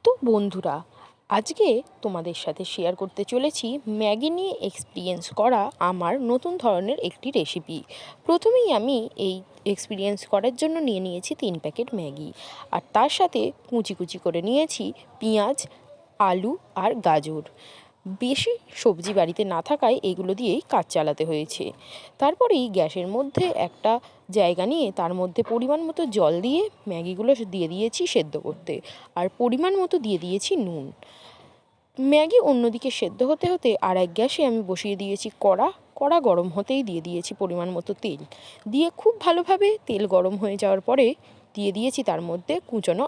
তো বন্ধুরা, আজকে তোমাদের সাথে শেয়ার করতে চলেছি ম্যাগি নিয়ে এক্সপিরিয়েন্স করা আমার নতুন ধরনের একটি রেসিপি। প্রথমেই আমি এই এক্সপিরিয়েন্স করার জন্য নিয়ে নিয়েছি 3 প্যাকেট ম্যাগি, আর তার সাথে কুচি কুচি করে নিয়েছি পেঁয়াজ, আলু আর গাজর। বেশি সবজি বাড়িতে না থাকায় এগুলো দিয়েই কাজ চালাতে হয়েছে। তারপরেই গ্যাসের মধ্যে একটা জায়গা নিয়ে তার মধ্যে পরিমাণ মতো জল দিয়ে ম্যাগিগুলো দিয়ে দিয়েছি সেদ্ধ করতে, আর পরিমাণ মতো দিয়ে দিয়েছি নুন। ম্যাগি অন্যদিকে সেদ্ধ হতে হতে আর এক গ্যাসে আমি বসিয়ে দিয়েছি কড়া। কড়া গরম হতেই দিয়ে দিয়েছি পরিমাণ মতো তেল। দিয়ে খুব ভালোভাবে তেল গরম হয়ে যাওয়ার পরে দিয়ে দিয়েছি তার মধ্যে কুচনো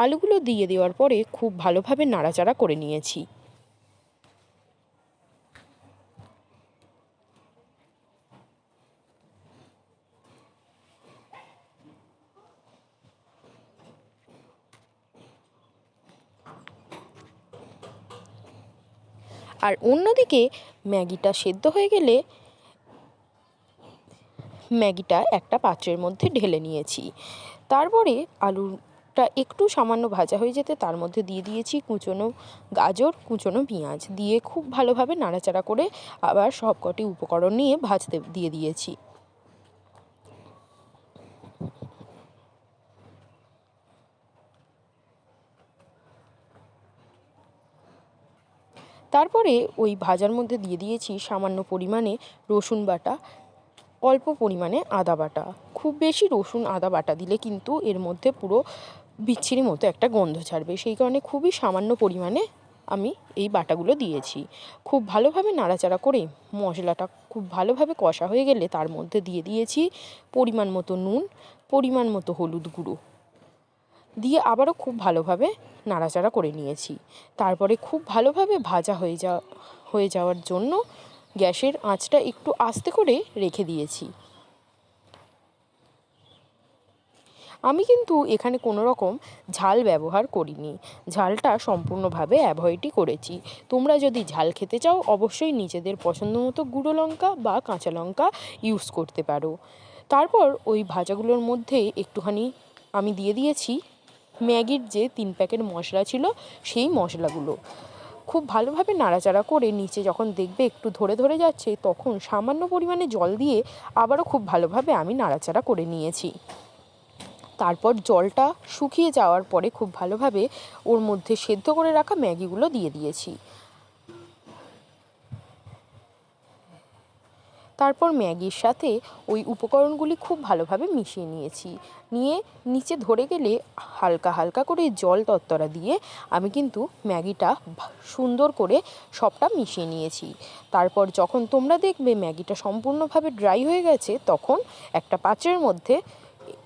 আলুগুলো দিয়ে দেওয়ার পরে খুব ভালোভাবে নাড়াচাড়া করে নিয়েছি। আর অন্যদিকে ম্যাগিটা সেদ্ধ হয়ে গেলে ম্যাগিটা একটা পাত্রের মধ্যে ঢেলে নিয়েছি। তারপরে আলুটা একটু সামান্য ভাজা হয়ে যেতে তার মধ্যে দিয়ে দিয়েছি কুচনো গাজর, কুচনো পেঁয়াজ দিয়ে খুব ভালোভাবে নাড়াচাড়া করে আবার সবকটি উপকরণ নিয়ে ভাজতে দিয়ে দিয়েছি। তারপরে ওই ভাজার মধ্যে দিয়ে দিয়েছি সামান্য পরিমাণে রসুন বাটা, অল্প পরিমাণে আদা বাটা। খুব বেশি রসুন আদা বাটা দিলে কিন্তু এর মধ্যে পুরো বিচ্ছিরি মতো একটা গন্ধ ছাড়বে, সেই কারণে খুবই সামান্য পরিমাণে আমি এই বাটাগুলো দিয়েছি। খুব ভালোভাবে নাড়াচাড়া করে মশলাটা খুব ভালোভাবে কষা হয়ে গেলে তার মধ্যে দিয়ে দিয়েছি পরিমাণ মতো নুন, পরিমাণ মতো হলুদ গুঁড়ো দিয়ে আবারও খুব ভালোভাবে নাড়াচাড়া করে নিয়েছি। তারপরে খুব ভালোভাবে ভাজা হয়ে যাওয়ার জন্য গ্যাসের আঁচটা একটু আস্তে করে রেখে দিয়েছি। আমি কিন্তু এখানে কোনো রকম ঝাল ব্যবহার করিনি, ঝালটা সম্পূর্ণভাবে অ্যাভয়েডই করেছি। তোমরা যদি ঝাল খেতে চাও অবশ্যই নিজেদের পছন্দ মতো গুঁড়ো লঙ্কা বা কাঁচা লঙ্কা ইউজ করতে পারো। তারপর ওই ভাজাগুলোর মধ্যে একটুখানি আমি দিয়ে দিয়েছি ম্যাগির যে 3 প্যাকেট মশলা ছিল সেই মশলাগুলো। খুব ভালোভাবে নাড়াচাড়া করে নিচে যখন দেখবে একটু ধরে ধরে যাচ্ছে তখন সামান্য পরিমাণে জল দিয়ে আবারও খুব ভালোভাবে আমি নাড়াচাড়া করে নিয়েছি। তারপর জলটা শুকিয়ে যাওয়ার পরে খুব ভালোভাবে ওর মধ্যে সেদ্ধ করে রাখা ম্যাগিগুলো দিয়ে দিয়েছি। তারপর ম্যাগির সাথে ওই উপকরণগুলি খুব ভালোভাবে মিশিয়ে নিয়েছি। নিচে ধরে গেলে হালকা হালকা করে জল তরতরা দিয়ে আমি কিন্তু ম্যাগিটা সুন্দর করে সবটা মিশিয়ে নিয়েছি। তারপর যখন তোমরা দেখবে ম্যাগিটা সম্পূর্ণভাবে ড্রাই হয়ে গেছে তখন একটা পাত্রের মধ্যে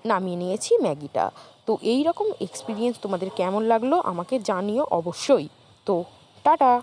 নামিয়ে নিয়েছি ম্যাগিটা। তো এই রকম এক্সপিরিয়েন্স তোমাদের কেমন লাগলো আমাকে জানিও অবশ্যই। তো টাটা।